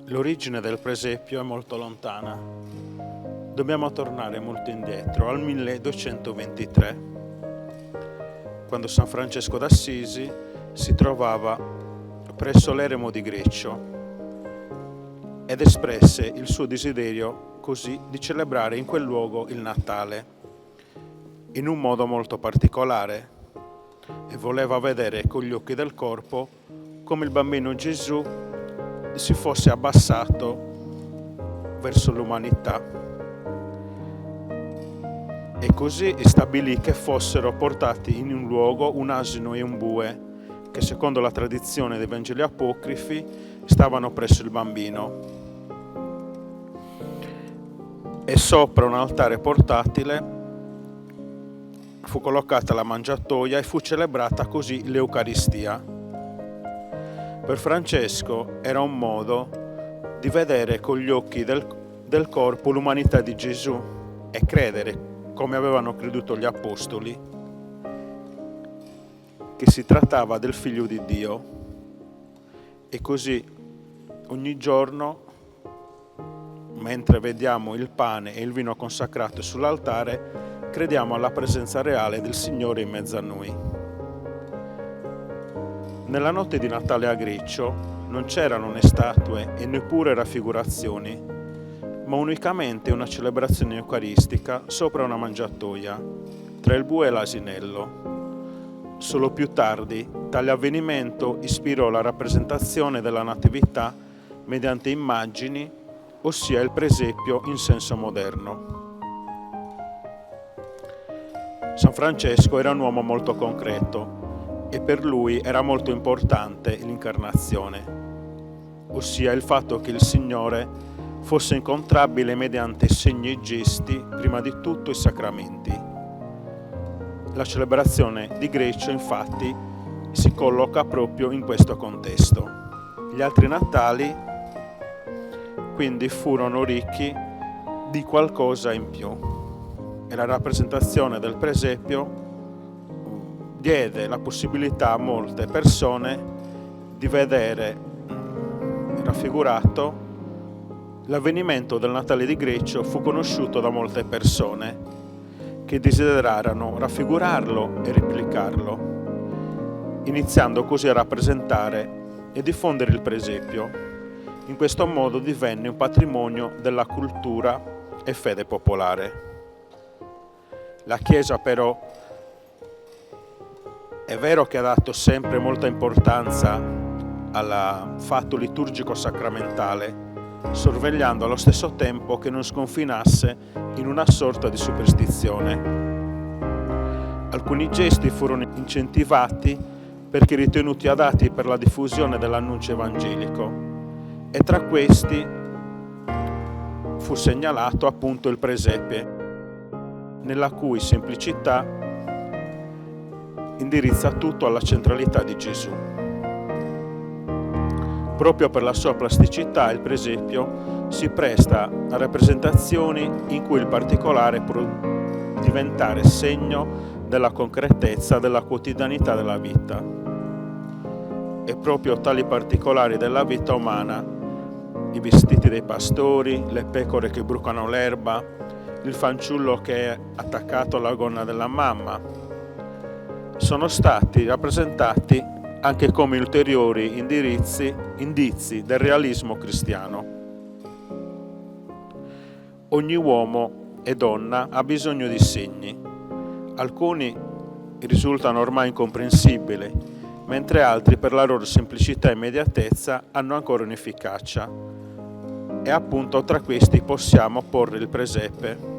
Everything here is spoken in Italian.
L'origine del presepio è molto lontana. Dobbiamo tornare molto indietro, al 1223, quando San Francesco d'Assisi si trovava presso l'eremo di Greccio ed espresse il suo desiderio così di celebrare in quel luogo il Natale in un modo molto particolare, e voleva vedere con gli occhi del corpo come il bambino Gesù si fosse abbassato verso l'umanità, e così stabilì che fossero portati in un luogo un asino e un bue che, secondo la tradizione dei Vangeli apocrifi, stavano presso il bambino, e sopra un altare portatile fu collocata la mangiatoia e fu celebrata così l'Eucaristia. Per Francesco era un modo di vedere con gli occhi del corpo l'umanità di Gesù e credere, come avevano creduto gli apostoli, che si trattava del Figlio di Dio. E così ogni giorno, mentre vediamo il pane e il vino consacrato sull'altare, crediamo alla presenza reale del Signore in mezzo a noi. Nella notte di Natale a Greccio non c'erano né statue e neppure raffigurazioni, ma unicamente una celebrazione eucaristica sopra una mangiatoia, tra il bue e l'asinello. Solo più tardi tale avvenimento ispirò la rappresentazione della Natività mediante immagini, ossia il presepio in senso moderno. San Francesco era un uomo molto concreto, e per lui era molto importante l'incarnazione, ossia il fatto che il Signore fosse incontrabile mediante segni e gesti, prima di tutto i sacramenti. La celebrazione di Greccio, infatti, si colloca proprio in questo contesto. Gli altri Natali, quindi, furono ricchi di qualcosa in più, e la rappresentazione del presepio diede la possibilità a molte persone di vedere raffigurato l'avvenimento del Natale di Greccio. Fu conosciuto da molte persone che desiderarono raffigurarlo e replicarlo, iniziando così a rappresentare e diffondere il presepio. In questo modo divenne un patrimonio della cultura e fede popolare. La Chiesa però è vero che ha dato sempre molta importanza al fatto liturgico sacramentale, sorvegliando allo stesso tempo che non sconfinasse in una sorta di superstizione. Alcuni gesti furono incentivati perché ritenuti adatti per la diffusione dell'annuncio evangelico, e tra questi fu segnalato appunto il presepe, nella cui semplicità indirizza tutto alla centralità di Gesù. Proprio per la sua plasticità, il presepio si presta a rappresentazioni in cui il particolare può diventare segno della concretezza della quotidianità della vita. E proprio tali particolari della vita umana, i vestiti dei pastori, le pecore che brucano l'erba, il fanciullo che è attaccato alla gonna della mamma, sono stati rappresentati anche come ulteriori indizi del realismo cristiano. Ogni uomo e donna ha bisogno di segni. Alcuni risultano ormai incomprensibili, mentre altri, per la loro semplicità e immediatezza, hanno ancora un'efficacia. E appunto tra questi possiamo porre il presepe,